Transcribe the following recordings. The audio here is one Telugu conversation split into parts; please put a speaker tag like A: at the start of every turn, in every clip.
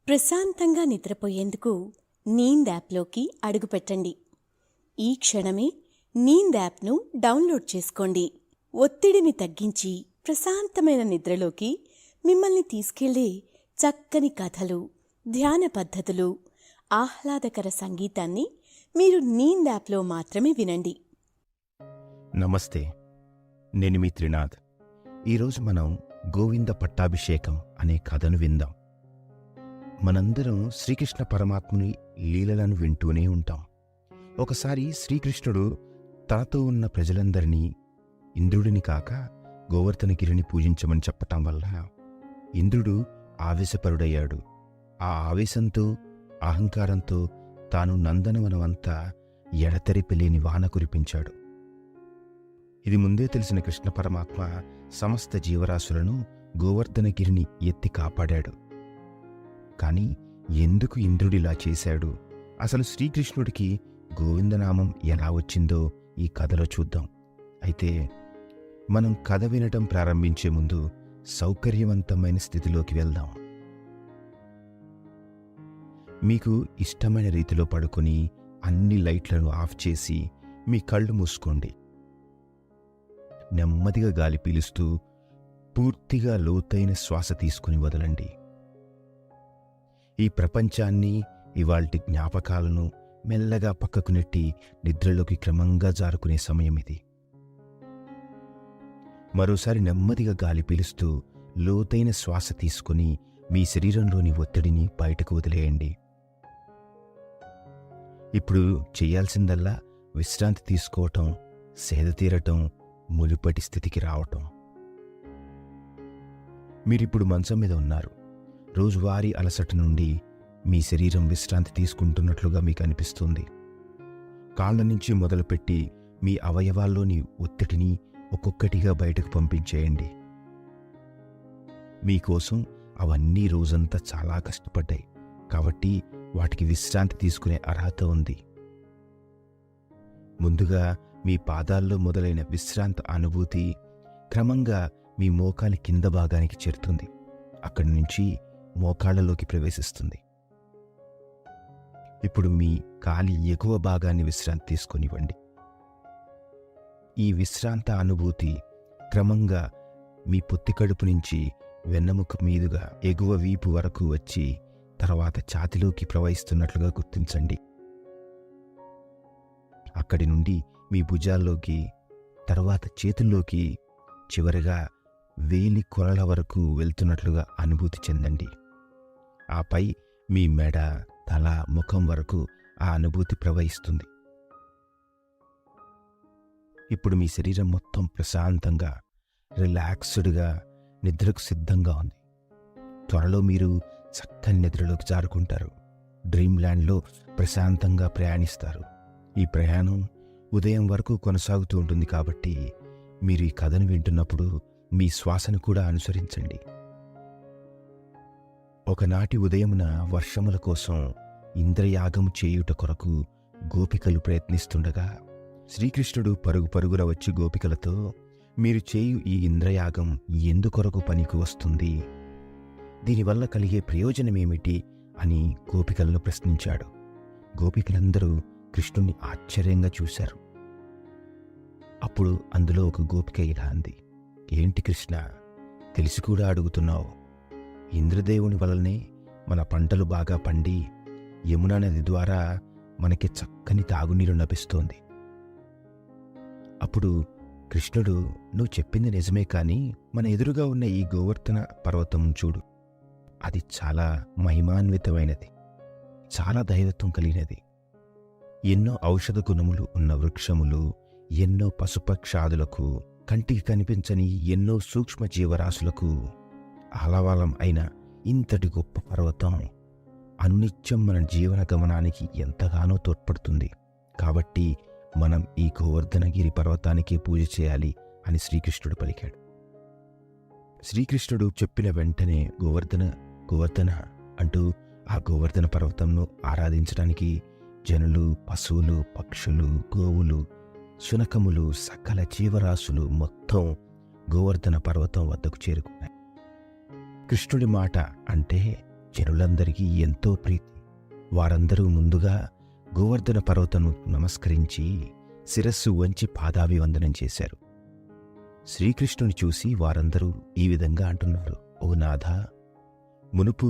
A: ప్రశాంతంగా నిద్రపోయేందుకు నీంద్ యాప్లోకి అడుగుపెట్టండి. ఈ క్షణమే నీంద్ యాప్ను డౌన్లోడ్ చేసుకోండి. ఒత్తిడిని తగ్గించి ప్రశాంతమైన నిద్రలోకి మిమ్మల్ని తీసుకెళ్లే చక్కని కథలు, ధ్యాన పద్ధతులు, ఆహ్లాదకర సంగీతాన్ని మీరు నీంద్ యాప్లో మాత్రమే వినండి.
B: నమస్తే, నేను మీ త్రినాథ్. ఈరోజు మనం గోవింద పట్టాభిషేకం అనే కథను విందాం. మనందరం శ్రీకృష్ణ పరమాత్ముని లీలలను వింటూనే ఉంటాం. ఒకసారి శ్రీకృష్ణుడు తనతో ఉన్న ప్రజలందరినీ ఇంద్రుడిని కాక గోవర్ధనగిరిని పూజించమని చెప్పటం వల్ల ఇంద్రుడు ఆవేశపరుడయ్యాడు. ఆ ఆవేశంతో, అహంకారంతో తాను నందనవనమంతా ఎడతెరిపిలేని వాన కురిపించాడు. ఇది ముందే తెలిసిన కృష్ణ పరమాత్మ సమస్త జీవరాశులను గోవర్ధనగిరిని ఎత్తి కాపాడాడు. కాని ఎందుకు ఇంద్రుడిలా చేశాడు? అసలు శ్రీకృష్ణుడికి గోవిందనామం ఎలా వచ్చిందో ఈ కథలో చూద్దాం. అయితే మనం కథ వినటం ప్రారంభించే ముందు సౌకర్యవంతమైన స్థితిలోకి వెళ్దాం. మీకు ఇష్టమైన రీతిలో పడుకొని అన్ని లైట్లను ఆఫ్ చేసి మీ కళ్ళు మూసుకోండి. నెమ్మదిగా గాలి పీలుస్తూ పూర్తిగా లోతైన శ్వాస తీసుకుని వదలండి. ఈ ప్రపంచాన్ని, ఇవాల్టి జ్ఞాపకాలను మెల్లగా పక్కకు నెట్టి నిద్రలోకి క్రమంగా జారుకునే సమయం ఇది. మరోసారి నెమ్మదిగా గాలి పీలుస్తూ లోతైన శ్వాస తీసుకుని మీ శరీరంలోని ఒత్తిడిని బయటకు వదిలేయండి. ఇప్పుడు చేయాల్సిందల్లా విశ్రాంతి తీసుకోవటం, సేద తీరటం, మునుపటి స్థితికి రావటం. మీరిప్పుడు మంచం మీద ఉన్నారు. రోజువారీ అలసట నుండి మీ శరీరం విశ్రాంతి తీసుకుంటున్నట్లుగా మీకు అనిపిస్తుంది. కాళ్ళ నుంచి మొదలుపెట్టి మీ అవయవాల్లోని ఒత్తిడిని ఒక్కొక్కటిగా బయటకు పంపించేయండి. మీకోసం అవన్నీ రోజంతా చాలా కష్టపడ్డాయి కాబట్టి వాటికి విశ్రాంతి తీసుకునే అర్హత ఉంది. ముందుగా మీ పాదాల్లో మొదలైన విశ్రాంతి అనుభూతి క్రమంగా మీ మోకాలి కింద భాగానికి చేరుతుంది. అక్కడి నుంచి మోకాళ్లలోకి ప్రవేశిస్తుంది. ఇప్పుడు మీ కాలి ఎగువ భాగాన్ని విశ్రాంతి తీసుకొనివ్వండి. ఈ విశ్రాంత అనుభూతి క్రమంగా మీ పొత్తికడుపు నుంచి వెన్నెముక మీదుగా ఎగువ వీపు వరకు వచ్చి తర్వాత ఛాతిలోకి ప్రవహిస్తున్నట్లుగా గుర్తించండి. అక్కడి నుండి మీ భుజాల్లోకి, తర్వాత చేతుల్లోకి, చివరిగా వేలి కొరల వరకు వెళ్తున్నట్లుగా అనుభూతి చెందండి. ఆపై మీ మెడ, తల, ముఖం వరకు ఆ అనుభూతి ప్రవహిస్తుంది. ఇప్పుడు మీ శరీరం మొత్తం ప్రశాంతంగా, రిలాక్స్డ్గా, నిద్రకు సిద్ధంగా ఉంది. త్వరలో మీరు చక్కని నిద్రలోకి జారుకుంటారు. డ్రీమ్ ల్యాండ్లో ప్రశాంతంగా ప్రయాణిస్తారు. ఈ ప్రయాణం ఉదయం వరకు కొనసాగుతూ ఉంటుంది కాబట్టి మీరు ఈ కథను వింటున్నప్పుడు మీ శ్వాసను కూడా అనుసరించండి. ఒకనాటి ఉదయమున వర్షముల కోసం ఇంద్రయాగం చేయుట కొరకు గోపికలు ప్రయత్నిస్తుండగా శ్రీకృష్ణుడు పరుగు పరుగున వచ్చి గోపికలతో, మీరు చేయు ఈ ఇంద్రయాగం ఎందుకొరకు పనికి వస్తుంది? దీనివల్ల కలిగే ప్రయోజనమేమిటి అని గోపికలను ప్రశ్నించాడు. గోపికలందరూ కృష్ణుణ్ణి ఆశ్చర్యంగా చూశారు. అప్పుడు అందులో ఒక గోపిక ఇలా అంది, ఏంటి కృష్ణ, తెలిసి కూడా అడుగుతున్నావు? ఇంద్రదేవుని వలనే మన పంటలు బాగా పండి యమునా నది ద్వారా మనకి చక్కని తాగునీరు లభిస్తోంది. అప్పుడు కృష్ణుడు, నువ్వు చెప్పింది నిజమే, కానీ మన ఎదురుగా ఉన్న ఈ గోవర్ధన పర్వతం చూడు. అది చాలా మహిమాన్వితమైనది, చాలా దైవత్వం కలిగినది. ఎన్నో ఔషధ గుణములు ఉన్న వృక్షములు, ఎన్నో పశుపక్షాదులకు, కంటికి కనిపించని ఎన్నో సూక్ష్మ జీవరాశులకు ఆలవాలం అయిన ఇంతటి గొప్ప పర్వతం అనునిత్యం మన జీవన గమనానికి ఎంతగానో తోడ్పడుతుంది. కాబట్టి మనం ఈ గోవర్ధనగిరి పర్వతానికే పూజ చేయాలి అని శ్రీకృష్ణుడు పలికాడు. శ్రీకృష్ణుడు చెప్పిన వెంటనే గోవర్ధన అంటూ ఆ గోవర్ధన పర్వతంను ఆరాధించడానికి జనులు, పశువులు, పక్షులు, గోవులు, శునకములు, సకల జీవరాశులు మొత్తం గోవర్ధన పర్వతం వద్దకు చేరుకున్నాయి. కృష్ణుడి మాట అంటే జనులందరికీ ఎంతో ప్రీతి. వారందరూ ముందుగా గోవర్ధన పర్వతము నమస్కరించి శిరస్సు వంచి పాదాభివందనం చేశారు. శ్రీకృష్ణుని చూసి వారందరూ ఈ విధంగా అంటున్నారు: ఓ నాథ, మునుపు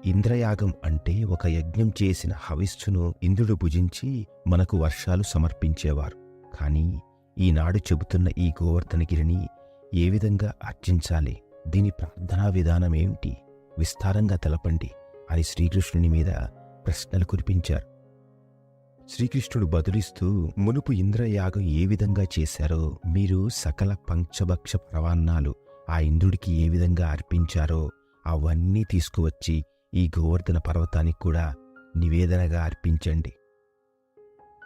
B: ఇంద్రయాగం అంటే ఒక యజ్ఞం చేసిన హవిస్సును ఇంద్రుడు భుజించి మనకు వర్షాలు సమర్పించేవారు. కానీ ఈనాడు చెబుతున్న ఈ గోవర్ధనగిరిని ఏ విధంగా అర్చించాలి? దీని ప్రార్థనా విధానం ఏమిటి? విస్తారంగా తెలపండి అని శ్రీకృష్ణుని మీద ప్రశ్నలు కురిపించారు. శ్రీకృష్ణుడు బదులిస్తూ, మునుపు ఇంద్రయాగం ఏ విధంగా చేశారో, మీరు సకల పంచభక్ష పరవాన్నాలు ఆ ఇంద్రుడికి ఏ విధంగా అర్పించారో అవన్నీ తీసుకువచ్చి ఈ గోవర్ధన పర్వతానికి కూడా నివేదనగా అర్పించండి.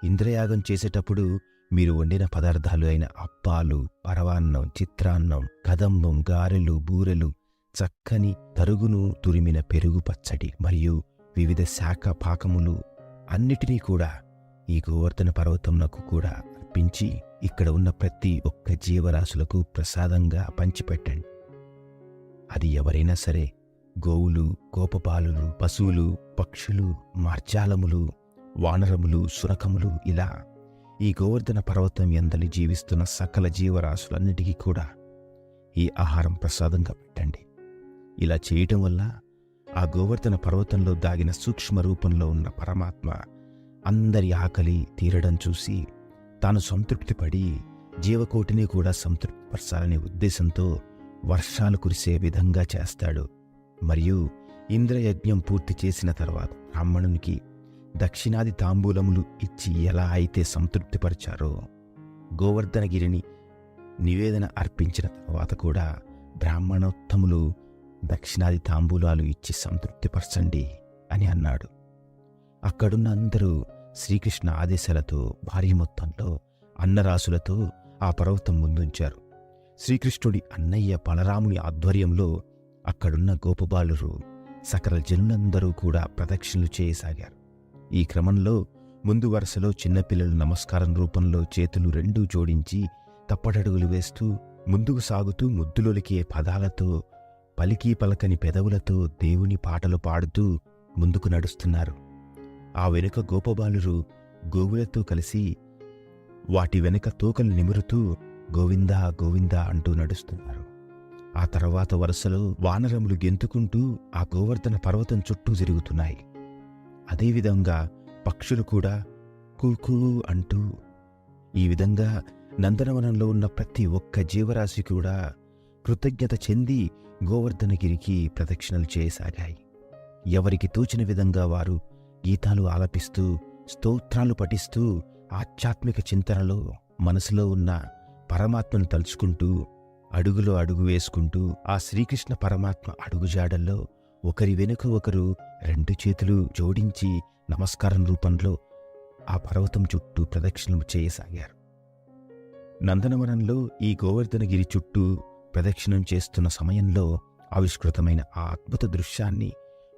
B: ఇంద్రయాగం చేసేటప్పుడు మీరు వండిన పదార్థాలు అయిన అప్పాలు, పరవాన్నం, చిత్రాన్నం, కదంబం, గారెలు, బూరెలు, చక్కని తరుగును తురిమిన పెరుగు పచ్చడి మరియు వివిధ శాఖ పాకములు అన్నిటినీ కూడా ఈ గోవర్ధన పర్వతంనకు కూడా అర్పించి ఇక్కడ ఉన్న ప్రతి ఒక్క జీవరాశులకు ప్రసాదంగా పంచిపెట్టండి. అది ఎవరైనా సరే, గోవులు, గోపపాలులు, పశువులు, పక్షులు, మార్జాలములు, వానరములు, సురకములు, ఇలా ఈ గోవర్ధన పర్వతం ఎందలి జీవిస్తున్న సకల జీవరాశులన్నిటికీ కూడా ఈ ఆహారం ప్రసాదంగా పెట్టండి. ఇలా చేయటం వల్ల ఆ గోవర్ధన పర్వతంలో దాగిన సూక్ష్మ రూపంలో ఉన్న పరమాత్మ అందరి ఆకలి తీరడం చూసి తాను సంతృప్తిపడి జీవకోటిని కూడా సంతృప్తిపరచాలనే ఉద్దేశంతో వర్షాలు కురిసే విధంగా చేస్తాడు. మరియు ఇంద్రయజ్ఞం పూర్తి చేసిన తర్వాత బ్రాహ్మణునికి దక్షిణాది తాంబూలములు ఇచ్చి ఎలా అయితే సంతృప్తిపరిచారో, గోవర్ధనగిరిని నివేదన అర్పించిన తర్వాత కూడా బ్రాహ్మణోత్తములు దక్షిణాది తాంబూలాలు ఇచ్చి సంతృప్తిపరచండి అని అన్నాడు. అక్కడున్న అందరూ శ్రీకృష్ణ ఆదేశాలతో భారీ మొత్తంలో అన్నరాశులతో ఆ పర్వతం ముందుంచారు. శ్రీకృష్ణుడి అన్నయ్య బలరాముని ఆధ్వర్యంలో అక్కడున్న గోపబాలురు సకల జనులందరూ కూడా ప్రదక్షిణలు చేయసాగారు. ఈ క్రమంలో ముందు వరుసలో చిన్నపిల్లలు నమస్కారం రూపంలో చేతులు రెండూ జోడించి తప్పటడుగులు వేస్తూ ముందుకు సాగుతూ ముద్దులొలికే పదాలతో, పలికి పలకని పెదవులతో దేవుని పాటలు పాడుతూ ముందుకు నడుస్తున్నారు. ఆ వెనుక గోపబాలురు గోవులతో కలిసి వాటి వెనుక తోకలు నిమురుతూ గోవిందా గోవిందా అంటూ నడుస్తున్నారు. ఆ తర్వాత వరుసలో వానరములు గెంతుకుంటూ ఆ గోవర్ధన పర్వతం చుట్టూ తిరుగుతున్నాయి. అదేవిధంగా పక్షులు కూడా కూకూ అంటూ, ఈ విధంగా నందనవనంలో ఉన్న ప్రతి ఒక్క జీవరాశి కూడా కృతజ్ఞత చెంది గోవర్ధనగిరికి ప్రదక్షిణలు చేయసాగాయి. ఎవరికి తోచిన విధంగా వారు గీతాలు ఆలపిస్తూ, స్తోత్రాలు పఠిస్తూ, ఆధ్యాత్మిక చింతనలో మనసులో ఉన్న పరమాత్మను తలుచుకుంటూ అడుగులో అడుగు వేసుకుంటూ ఆ శ్రీకృష్ణ పరమాత్మ అడుగుజాడల్లో ఒకరి వెనుక ఒకరు రెండు చేతులు జోడించి నమస్కారం రూపంలో ఆ పర్వతం చుట్టూ ప్రదక్షిణలు చేయసాగారు. నందనవనంలో ఈ గోవర్ధనగిరి చుట్టూ ప్రదక్షిణం చేస్తున్న సమయంలో ఆవిష్కృతమైన ఆ అద్భుత దృశ్యాన్ని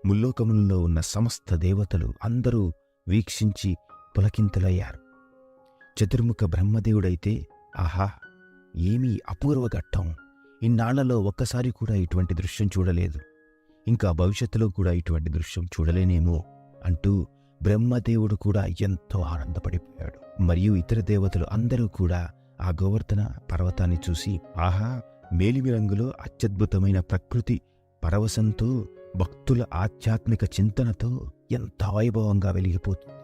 B: ముల్లోకములలో ఉన్న సమస్త దేవతలు అందరూ వీక్షించి పులకింతలయ్యారు. చతుర్ముఖ బ్రహ్మదేవుడైతే, ఆహా, ఏమీ అపూర్వ ఘట్టం! ఇన్నాళ్లలో ఒక్కసారి కూడా ఇటువంటి దృశ్యం చూడలేదు, ఇంకా భవిష్యత్తులో కూడా ఇటువంటి దృశ్యం చూడలేనేమో అంటూ బ్రహ్మదేవుడు కూడా ఎంతో ఆనందపడిపోయాడు. మరియు ఇతర దేవతలు అందరూ కూడా ఆ గోవర్ధన పర్వతాన్ని చూసి, ఆహా, మేలిమి రంగులో అత్యద్భుతమైన ప్రకృతి పరవశంతో, భక్తుల ఆధ్యాత్మిక చింతనతో ఎంత వైభవంగా వెలిగిపోతుంది.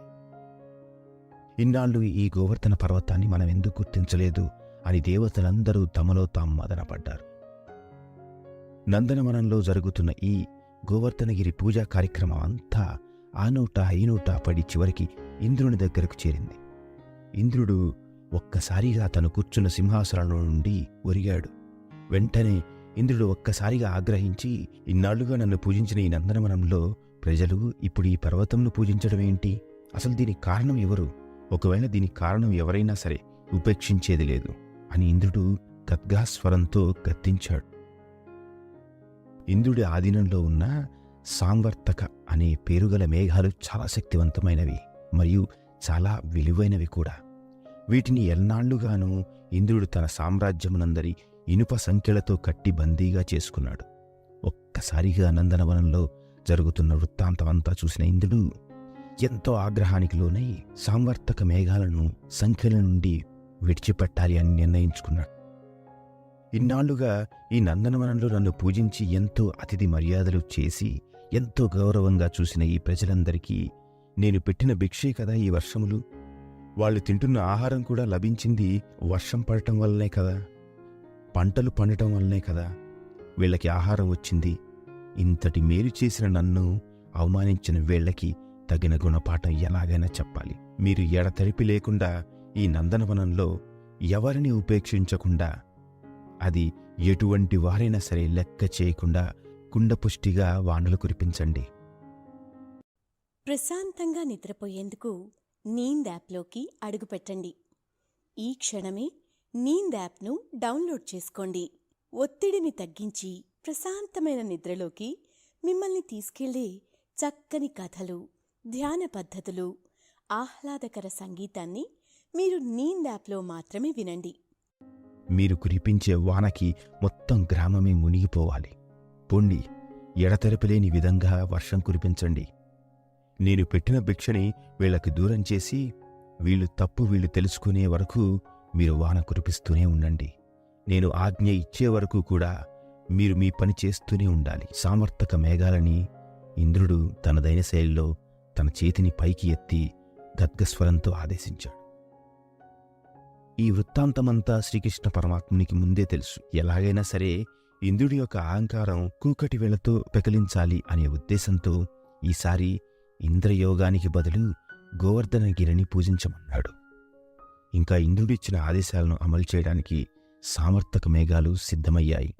B: ఇన్నాళ్ళు ఈ గోవర్ధన పర్వతాన్ని మనం ఎందుకు గుర్తించలేదు అని దేవతలందరూ తమలో తాము మదనపడ్డారు. నందనవనంలో జరుగుతున్న ఈ గోవర్ధనగిరి పూజా కార్యక్రమం అంతా ఆ నోట ఈ నోట పడి చివరికి ఇంద్రుని దగ్గరకు చేరింది. ఇంద్రుడు ఒక్కసారిగా తను కూర్చున్న సింహాసనం నుండి ఒరిగాడు. వెంటనే ఇంద్రుడు ఒక్కసారిగా ఆగ్రహించి, ఇన్నాళ్లుగా నన్ను పూజించిన ఈ నందనవనంలో ప్రజలు ఇప్పుడు ఈ పర్వతంను పూజించడం ఏంటి? అసలు దీనికి కారణం ఎవరు? ఒకవేళ దీనికి కారణం ఎవరైనా సరే ఉపేక్షించేది లేదు అని ఇంద్రుడు గద్గాస్వరంతో గద్దించాడు. ఇంద్రుడి ఆధీనంలో ఉన్న సాంవర్తక అనే పేరుగల మేఘాలు చాలా శక్తివంతమైనవి మరియు చాలా విలువైనవి కూడా. వీటిని ఎన్నాళ్లుగానూ ఇంద్రుడు తన సామ్రాజ్యమునందరి ఇనుప సంఖ్యలతో కట్టి బందీగా చేసుకున్నాడు. ఒక్కసారిగా నందనవనంలో జరుగుతున్న వృత్తాంతమంతా చూసిన ఇంద్రుడు ఎంతో ఆగ్రహానికి లోనై సాంవర్తక మేఘాలను సంఖ్యల నుండి విడిచిపెట్టాలి అని నిర్ణయించుకున్నాడు. ఇన్నాళ్లుగా ఈ నందనవనంలో నన్ను పూజించి ఎంతో అతిథి మర్యాదలు చేసి ఎంతో గౌరవంగా చూసిన ఈ ప్రజలందరికీ నేను పెట్టిన భిక్షే కదా ఈ వర్షములు. వాళ్ళు తింటున్న ఆహారం కూడా లభించింది వర్షం పడటం వల్లనే కదా, పంటలు పండటం వల్లనే కదా వీళ్ళకి ఆహారం వచ్చింది. ఇంతటి మేలు చేసిన నన్ను అవమానించిన వీళ్ళకి తగిన గుణపాఠం ఎలాగైనా చెప్పాలి. మీరు ఎడతెరిపి లేకుండా ఈ నందనవనంలో ఎవరిని ఉపేక్షించకుండా, అది ఎటువంటి వారైనా సరే లెక్క చేయకుండా కుండపుష్టిగా వానలు కురిపించండి.
A: ప్రశాంతంగా నిద్రపోయేందుకు నీంద్ యాప్లోకి అడుగుపెట్టండి. ఈ క్షణమే నీంద్ యాప్ను డౌన్లోడ్ చేసుకోండి. ఒత్తిడిని తగ్గించి ప్రశాంతమైన నిద్రలోకి మిమ్మల్ని తీసుకెళ్లే చక్కని కథలు, ధ్యాన పద్ధతులు, ఆహ్లాదకర సంగీతాన్ని మీరు నీంద్ యాప్లో మాత్రమే వినండి.
B: మీరు కురిపించే వానకి మొత్తం గ్రామమే మునిగిపోవాలి. పొండి, ఎడతెరపలేని విధంగా వర్షం కురిపించండి. నేను పెట్టిన భిక్షని వీళ్లకు దూరం చేసి వీళ్ళు తప్పు వీళ్ళు తెలుసుకునే వరకు మీరు వాన కురిపిస్తూనే ఉండండి. నేను ఆజ్ఞ ఇచ్చే వరకు కూడా మీరు మీ పని చేస్తూనే ఉండాలి. సామర్థక మేఘాలని ఇంద్రుడు తనదైన శైలిలో తన చేతిని పైకి ఎత్తి గద్గస్వరంతో ఆదేశించాడు. ఈ వృత్తాంతమంతా శ్రీకృష్ణ పరమాత్మునికి ముందే తెలుసు. ఎలాగైనా సరే ఇంద్రుడి యొక్క అహంకారం కూకటి వేళతో పెకలించాలి అనే ఉద్దేశంతో ఈసారి ఇంద్రయోగానికి బదులు గోవర్ధనగిరిని పూజించమన్నాడు. ఇంకా ఇంద్రుడిచ్చిన ఆదేశాలను అమలు చేయడానికి సామర్థక మేఘాలు సిద్ధమయ్యాయి.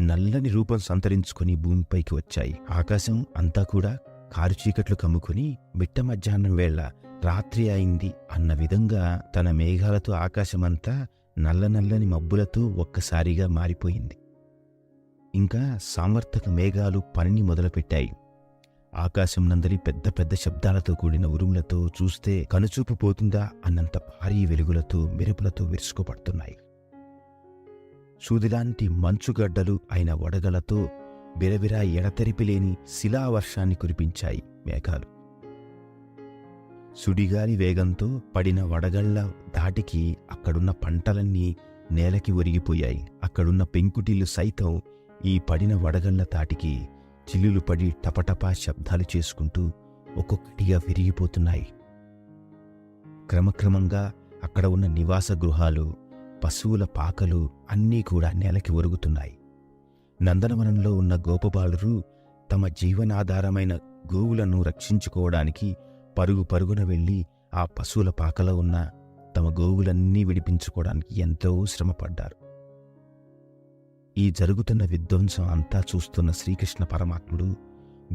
B: నల్లని రూపం సంతరించుకుని భూమిపైకి వచ్చాయి. ఆకాశం అంతా కూడా కారుచీకట్లు కమ్ముకుని మిట్ట మధ్యాహ్నం వేళ రాత్రి అయింది అన్న విధంగా తన మేఘాలతో ఆకాశమంతా నల్లనల్లని మబ్బులతో ఒక్కసారిగా మారిపోయింది. ఇంకా సామర్థక మేఘాలు పనిని మొదలుపెట్టాయి. ఆకాశం నందలి పెద్ద పెద్ద శబ్దాలతో కూడిన ఉరుములతో చూస్తే కనుచూపు పోతుందా అన్నంత భారీ వెలుగులతో మెరుపులతో విరుచుకుపడుతున్నాయి. సూదిలాంటి మంచుగడ్డలు అయిన వడగలతో బిరబిరా ఎడతెరిపిలేని శిలావర్షాన్ని కురిపించాయి మేఘాలు. సుడిగాలి వేగంతో పడిన వడగళ్ల దాటికి అక్కడున్న పంటలన్నీ నేలకి ఒరిగిపోయాయి. అక్కడున్న పెంకుటిల్లు సైతం ఈ పడిన వడగళ్ల తాటికి చిల్లులు పడి టపటపా శబ్దాలు చేసుకుంటూ ఒక్కొక్కటిగా విరిగిపోతున్నాయి. క్రమక్రమంగా అక్కడ ఉన్న నివాస గృహాలు, పశువుల పాకలు అన్నీ కూడా నేలకి ఒరుగుతున్నాయి. నందనవనంలో ఉన్న గోపబాలురు తమ జీవనాధారమైన గోవులను రక్షించుకోవడానికి పరుగు పరుగున వెళ్లి ఆ పశువుల పాకలో ఉన్న తమ గోవులన్నీ విడిపించుకోవడానికి ఎంతో శ్రమపడ్డారు. ఈ జరుగుతున్న విధ్వంసం అంతా చూస్తున్న శ్రీకృష్ణ పరమాత్ముడు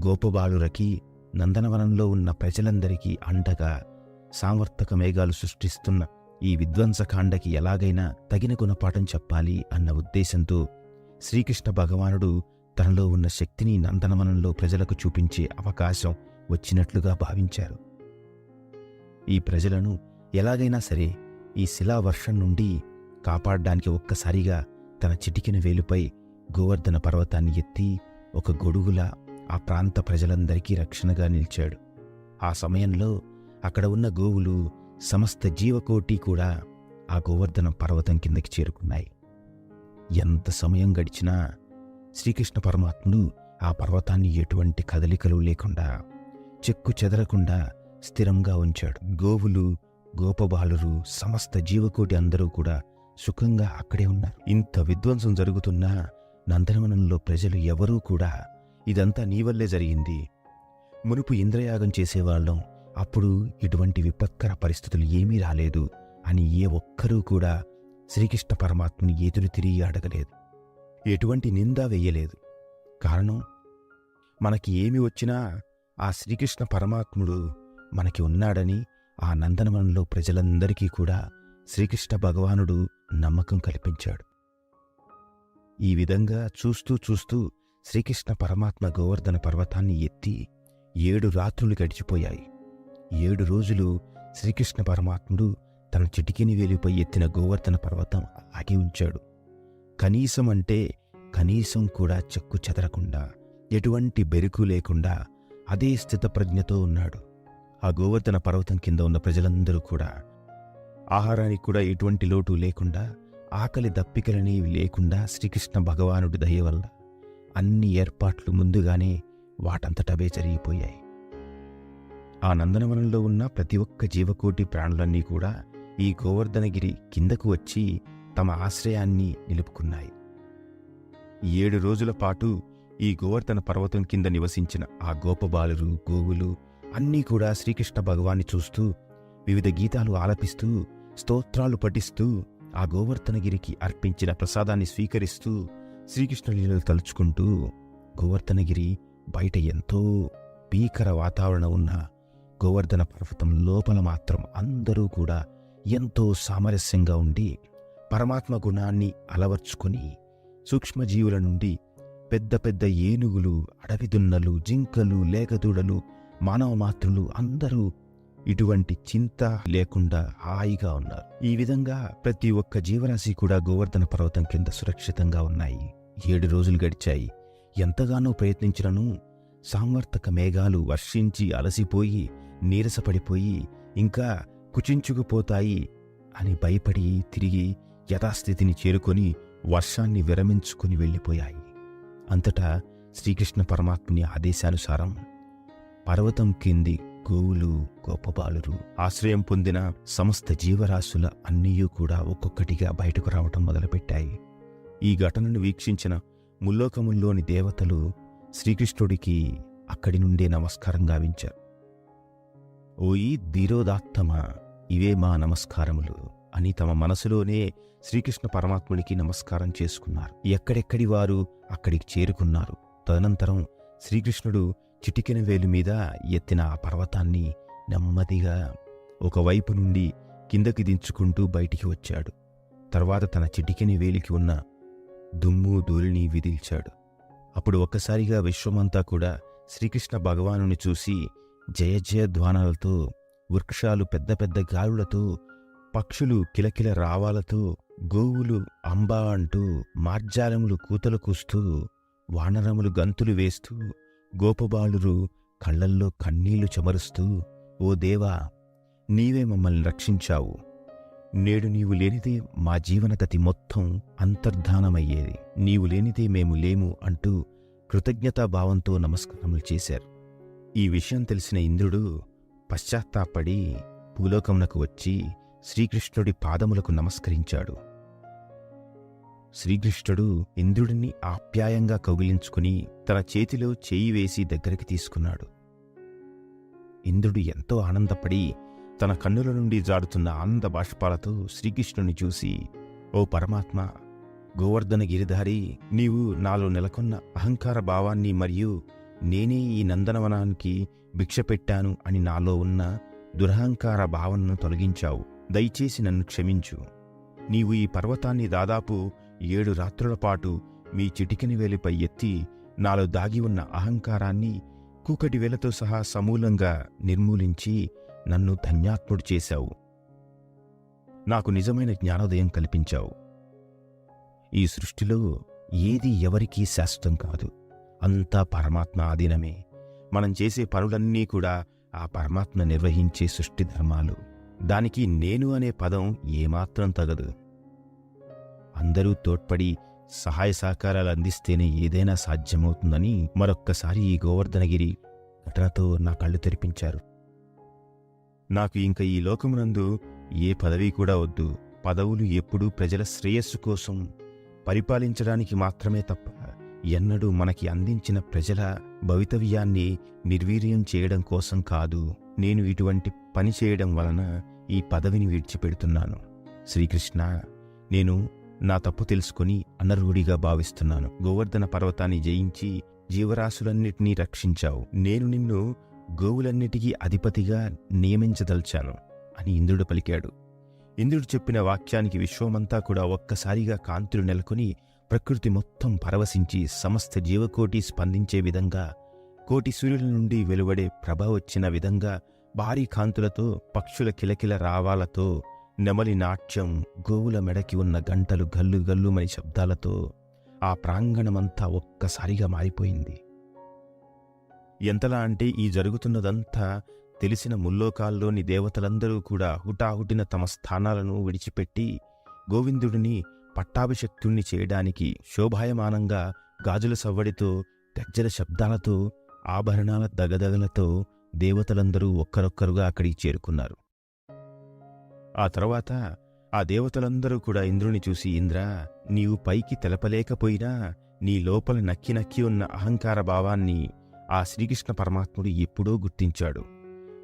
B: గోపబాలురకి, నందనవనంలో ఉన్న ప్రజలందరికీ అండగా సామర్థక మేఘాలు సృష్టిస్తున్న ఈ విధ్వంసకాండకి ఎలాగైనా తగిన గుణపాఠం చెప్పాలి అన్న ఉద్దేశంతో శ్రీకృష్ణ భగవానుడు తనలో ఉన్న శక్తిని నందనవనంలో ప్రజలకు చూపించే అవకాశం వచ్చినట్లుగా భావించారు. ఈ ప్రజలను ఎలాగైనా సరే ఈ శిలావర్షం నుండి కాపాడడానికి ఒక్కసారిగా తన చిటికిన వేలుపై గోవర్ధన పర్వతాన్ని ఎత్తి ఒక గొడుగులా ఆ ప్రాంత ప్రజలందరికీ రక్షణగా నిలిచాడు. ఆ సమయంలో అక్కడ ఉన్న గోవులు, సమస్త జీవకోటి కూడా ఆ గోవర్ధన పర్వతం కిందకి చేరుకున్నాయి. ఎంత సమయం గడిచినా శ్రీకృష్ణ పరమాత్ముడు ఆ పర్వతాన్ని ఎటువంటి కదలికలు లేకుండా, చెక్కు చెదరకుండా స్థిరంగా ఉంచాడు. గోవులు, గోపబాలురు, సమస్త జీవకోటి అందరూ కూడా సుఖంగా అక్కడే ఉన్నారు. ఇంత విధ్వంసం జరుగుతున్నా నందనవనంలో ప్రజలు ఎవరూ కూడా ఇదంతా నీ వల్లే జరిగింది, మునుపు ఇంద్రయాగం చేసేవాళ్ళం, అప్పుడు ఇటువంటి విపత్కర పరిస్థితులు ఏమీ రాలేదు అని ఏ ఒక్కరూ కూడా శ్రీకృష్ణ పరమాత్మని ఎదురు తిరిగి అడగలేదు. ఎటువంటి నింద వెయ్యలేదు. కారణం, మనకి ఏమి వచ్చినా ఆ శ్రీకృష్ణ పరమాత్ముడు మనకి ఉన్నాడని ఆ నందనవనంలో ప్రజలందరికీ కూడా శ్రీకృష్ణ భగవానుడు నమ్మకం కల్పించాడు. ఈ విధంగా చూస్తూ చూస్తూ శ్రీకృష్ణ పరమాత్మ గోవర్ధన పర్వతాన్ని ఎత్తి 7 రాత్రులు గడిచిపోయాయి. 7 రోజులు శ్రీకృష్ణ పరమాత్ముడు తన చిటికిని వేలిపై ఎత్తిన గోవర్ధన పర్వతం అలాగే ఉంచాడు. కనీసం కూడా చెక్కు చెదరకుండా ఎటువంటి బెరుకు లేకుండా అదే స్థితప్రజ్ఞతో ఉన్నాడు. ఆ గోవర్ధన పర్వతం కింద ఉన్న ప్రజలందరూ కూడా ఆహారానికి కూడా ఎటువంటి లోటు లేకుండా, ఆకలి దప్పికలనేవి లేకుండా శ్రీకృష్ణ భగవానుడి దయ వల్ల అన్ని ఏర్పాట్లు ముందుగానే వాటంతటవే జరిగిపోయాయి. ఆ నందనవనంలో ఉన్న ప్రతి ఒక్క జీవకోటి ప్రాణులన్నీ కూడా ఈ గోవర్ధనగిరి కిందకు వచ్చి తమ ఆశ్రయాన్ని నిలుపుకున్నాయి. 7 రోజుల పాటు ఈ గోవర్ధన పర్వతం కింద నివసించిన ఆ గోపబాలురు, గోవులు అన్నీ కూడా శ్రీకృష్ణ భగవాన్ని చూస్తూ, వివిధ గీతాలు ఆలపిస్తూ, స్తోత్రాలు పఠిస్తూ, ఆ గోవర్ధనగిరికి అర్పించిన ప్రసాదాన్ని స్వీకరిస్తూ, శ్రీకృష్ణ లీలలు తలుచుకుంటూ, గోవర్ధనగిరి బయట ఎంతో భీకర వాతావరణం ఉన్న గోవర్ధన పర్వతం లోపల మాత్రం అందరూ కూడా ఎంతో సామరస్యంగా ఉండి, పరమాత్మ గుణాన్ని అలవర్చుకొని, సూక్ష్మజీవుల నుండి పెద్ద పెద్ద ఏనుగులు, అడవి దున్నలు, జింకలు, లేగదూడలు, మానవమాతృలు అందరూ ఇటువంటి చింత లేకుండా హాయిగా ఉన్నారు. ఈ విధంగా ప్రతి ఒక్క జీవరాశి కూడా గోవర్ధన పర్వతం కింద సురక్షితంగా ఉన్నాయి. 7 రోజులు గడిచాయి. ఎంతగానో ప్రయత్నించినను సాంవర్తక మేఘాలు వర్షించి అలసిపోయి, నీరసపడిపోయి, ఇంకా కుచించుకుపోతాయి అని భయపడి తిరిగి యథాస్థితిని చేరుకొని వర్షాన్ని విరమించుకుని వెళ్ళిపోయాయి. అంతటా శ్రీకృష్ణ పరమాత్ముని ఆదేశానుసారం పర్వతం కింది గోవులు, గోపబాలురు, ఆశ్రయం పొందిన సమస్త జీవరాశుల అన్నీయూ కూడా ఒక్కొక్కటిగా బయటకు రావటం మొదలుపెట్టాయి. ఈ ఘటనను వీక్షించిన ముల్లోకముల్లోని దేవతలు శ్రీకృష్ణుడికి అక్కడి నుండే నమస్కారం గావించారు. ఓయి ధీరోదాత్తమా, ఇవే మా నమస్కారములు అని తమ మనసులోనే శ్రీకృష్ణ పరమాత్ముడికి నమస్కారం చేసుకున్నారు. ఎక్కడెక్కడి వారు అక్కడికి చేరుకున్నారు. తదనంతరం శ్రీకృష్ణుడు చిటికెన వేలు మీద ఎత్తిన ఆ పర్వతాన్ని నెమ్మదిగా ఒకవైపు నుండి కిందకి దించుకుంటూ బయటికి వచ్చాడు. తర్వాత తన చిటికెని వేలికి ఉన్న దుమ్ము ధూళిని విదిల్చాడు. అప్పుడు ఒక్కసారిగా విశ్వమంతా కూడా శ్రీకృష్ణ భగవానుని చూసి జయ జయ ధ్వానాలతో, వృక్షాలు పెద్ద పెద్ద గాలులతో, పక్షులు కిలకిల రావాలతో, గోవులు అంబా అంటూ, మార్జాలములు కూతలు కూస్తూ, వానరములు గంతులు వేస్తూ, గోపబాలురు కళ్లల్లో కన్నీళ్లు చెమరుస్తూ, ఓ దేవా, నీవే మమ్మల్ని రక్షించావు. నేడు నీవు లేనిదే మా జీవనగతి మొత్తం అంతర్ధానమయ్యేది. నీవు లేనిదే మేము లేము అంటూ కృతజ్ఞతాభావంతో నమస్కారములు చేశారు. ఈ విషయం తెలిసిన ఇంద్రుడు పశ్చాత్తాపడి భూలోకమునకు వచ్చి శ్రీకృష్ణుడి పాదములకు నమస్కరించాడు. శ్రీకృష్ణుడు ఇంద్రుడిని ఆప్యాయంగా కౌగిలించుకుని తన చేతిలో చేయి వేసి దగ్గరికి తీసుకున్నాడు. ఇంద్రుడు ఎంతో ఆనందపడి తన కన్నుల నుండి జారుతున్న ఆనంద బాష్పాలతో శ్రీకృష్ణుని చూసి, ఓ పరమాత్మ, గోవర్ధన గిరిధారి, నీవు నాలో నెలకొన్న అహంకార భావాన్ని మరియు నేనే ఈ నందనవనానికి భిక్ష పెట్టాను అని నాలో ఉన్న దురహంకార భావనను తొలగించావు. దయచేసి నన్ను క్షమించు. నీవు ఈ పర్వతాన్ని దాదాపు 7 రాత్రుల పాటు మీ చిటికెని వేలిపై ఎత్తి నాలో దాగి ఉన్న అహంకారాన్ని కూకటి వేలతో సహా సమూలంగా నిర్మూలించి నన్ను ధన్యాత్ముడు చేశావు. నాకు నిజమైన జ్ఞానోదయం కల్పించావు. ఈ సృష్టిలో ఏది ఎవరికీ శాశ్వతం కాదు. అంతా పరమాత్మ ఆధీనమే. మనం చేసే పనులన్నీ కూడా ఆ పరమాత్మ నిర్వహించే సృష్టి ధర్మాలు. దానికి నేను అనే పదం ఏమాత్రం తగదు. అందరూ తోడ్పడి సహాయ సహకారాలు అందిస్తేనే ఏదైనా సాధ్యమవుతుందని మరొక్కసారి ఈ గోవర్ధనగిరి ఘటనతో నా కళ్ళు తెరిపించారు. నాకు ఇంక ఈ లోకమునందు ఏ పదవి కూడా వద్దు. పదవులు ఎప్పుడూ ప్రజల శ్రేయస్సు కోసం పరిపాలించడానికి మాత్రమే తప్ప ఎన్నడూ మనకి అందించిన ప్రజల భవితవ్యాన్ని నిర్వీర్యం చేయడం కోసం కాదు. నేను ఇటువంటి పని చేయడం వలన ఈ పదవిని విడిచిపెడుతున్నాను. శ్రీకృష్ణ, నేను నా తప్పు తెలుసుకుని అనర్హుడిగా భావిస్తున్నాను. గోవర్ధన పర్వతాన్ని జయించి జీవరాశులన్నిటినీ రక్షించావు. నేను నిన్ను గోవులన్నిటికీ అధిపతిగా నియమించదల్చాను అని ఇంద్రుడు పలికాడు. ఇంద్రుడు చెప్పిన వాక్యానికి విశ్వమంతా కూడా ఒక్కసారిగా కాంతులు నెలకొని ప్రకృతి మొత్తం పరవశించి సమస్త జీవకోటి స్పందించే విధంగా, కోటి సూర్యుల నుండి వెలువడే ప్రభ వచ్చిన విధంగా భారీ కాంతులతో, పక్షుల కిలకిల రావాలతో, నెమలి నాట్యం, గోవుల మెడకి ఉన్న గంటలు గల్లు గల్లుమని శబ్దాలతో ఆ ప్రాంగణమంతా ఒక్కసారిగా మారిపోయింది. ఎంతలా అంటే ఈ జరుగుతున్నదంతా తెలిసిన ముల్లోకాల్లోని దేవతలందరూ కూడా హుటాహుటిన తమ స్థానాలను విడిచిపెట్టి గోవిందుడిని పట్టాభిషక్తుణ్ణి చేయడానికి శోభాయమానంగా గాజుల సవ్వడితో, గజ్జల శబ్దాలతో, ఆభరణాల దగదగలతో దేవతలందరూ ఒక్కరొక్కరుగా అక్కడికి చేరుకున్నారు. ఆ తర్వాత ఆ దేవతలందరూ కూడా ఇంద్రుని చూసి, ఇంద్రా, నీవు పైకి తెలపలేకపోయినా నీ లోపల నక్కి నక్కి ఉన్న అహంకార భావాన్ని ఆ శ్రీకృష్ణ పరమాత్ముడు ఎప్పుడో గుర్తించాడు.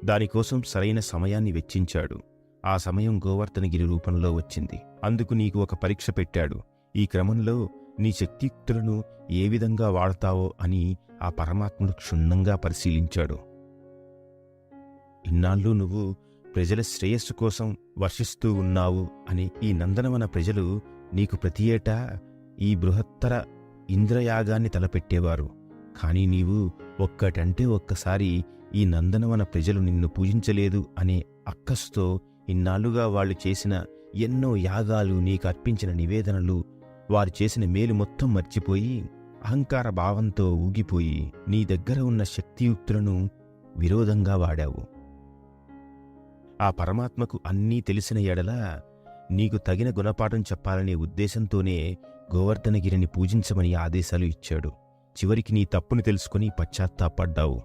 B: దానికోసం సరైన సమయాన్ని వెచ్చించాడు. ఆ సమయం గోవర్ధనగిరి రూపంలో వచ్చింది. అందుకు నీకు ఒక పరీక్ష పెట్టాడు. ఈ క్రమంలో నీ శక్తియుక్తులను ఏ విధంగా వాడతావో అని ఆ పరమాత్ముడు క్షుణ్ణంగా పరిశీలించాడు. ఇన్నాళ్ళు నువ్వు ప్రజల శ్రేయస్సు కోసం వర్షిస్తూ ఉన్నావు అని ఈ నందనవన ప్రజలు నీకు ప్రతి ఏటా ఈ బృహత్తర ఇంద్రయాగాన్ని తలపెట్టేవారు. కాని నీవు ఒక్కటంటే ఒక్కసారి ఈ నందనవన ప్రజలు నిన్ను పూజించలేదు అనే అక్కస్తో ఇన్నాళ్లుగా వాళ్ళు చేసిన ఎన్నో యాగాలు, నీకు అర్పించిన నివేదనలు, వారు చేసిన మేలు మొత్తం మర్చిపోయి అహంకార భావంతో ఊగిపోయి నీ దగ్గర ఉన్న శక్తియుక్తులను విరోధంగా వాడావు. ఆ పరమాత్మకు అన్నీ తెలిసిన ఎడల నీకు తగిన గుణపాఠం చెప్పాలనే ఉద్దేశంతోనే గోవర్ధనగిరిని పూజించమని ఆదేశాలు ఇచ్చాడు. చివరికి నీ తప్పుని తెలుసుకుని పశ్చాత్తాపడ్డావు.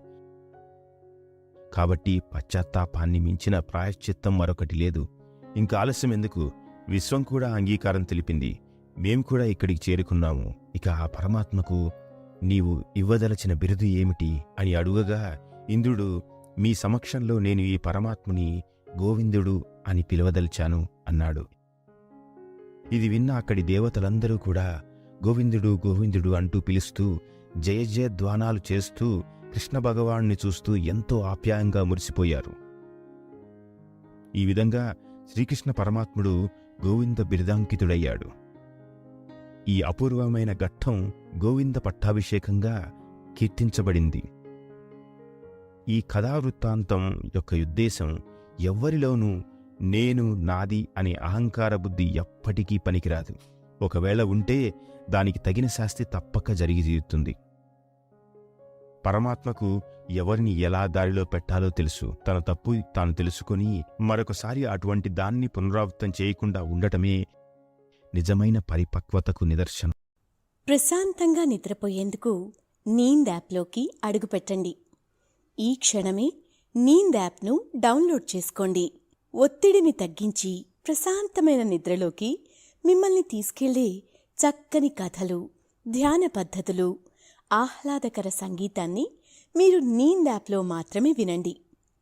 B: కాబట్టి పశ్చాత్తాపాన్ని మించిన ప్రాయశ్చిత్తం మరొకటి లేదు. ఇంకా ఆలస్యం ఎందుకు? విశ్వం కూడా అంగీకారం తెలిపింది. మేం కూడా ఇక్కడికి చేరుకున్నాము. ఇక ఆ పరమాత్మకు నీవు ఇవ్వదలచిన బిరుదు ఏమిటి అని అడుగగా, ఇంద్రుడు, మీ సమక్షంలో నేను ఈ పరమాత్ముని గోవిందుడు అని పిలవదలిచాను అన్నాడు. ఇది విన్న అక్కడి దేవతలందరూ కూడా గోవిందుడు గోవిందుడు అంటూ పిలుస్తూ జయజయధ్వానాలు చేస్తూ కృష్ణ భగవాన్ని చూస్తూ ఎంతో ఆప్యాయంగా మురిసిపోయారు. ఈ విధంగా శ్రీకృష్ణ పరమాత్ముడు గోవింద బిరుదాంకితుడయ్యాడు. ఈ అపూర్వమైన ఘట్టం గోవింద పట్టాభిషేకంగా కీర్తించబడింది. ఈ కథావృత్తాంతం యొక్క ఉద్దేశం, ఎవ్వరిలోనూ నేను, నాది అనే అహంకార బుద్ధి ఎప్పటికీ పనికిరాదు. ఒకవేళ ఉంటే దానికి తగిన శాస్తి తప్పక జరిగి తీరుతుంది. పరమాత్మకు ఎవరిని ఎలా దారిలో పెట్టాలో తెలుసు. తన తప్పు తాను తెలుసుకొని మరొకసారి అటువంటి దాన్ని పునరావృతం చేయకుండా ఉండటమే నిజమైన పరిపక్వతకు నిదర్శనం.
A: ప్రశాంతంగా నిద్రపోయేందుకు నీంద్ యాప్లోకి అడుగుపెట్టండి. ఈ క్షణమే నీంద్ యాప్ను డౌన్లోడ్ చేసుకోండి. ఒత్తిడిని తగ్గించి ప్రశాంతమైన నిద్రలోకి మిమ్మల్ని తీసుకెళ్లే చక్కని కథలు, ధ్యాన పద్ధతులు, ఆహ్లాదకర సంగీతాన్ని మీరు నీంద్ యాప్లో మాత్రమే వినండి.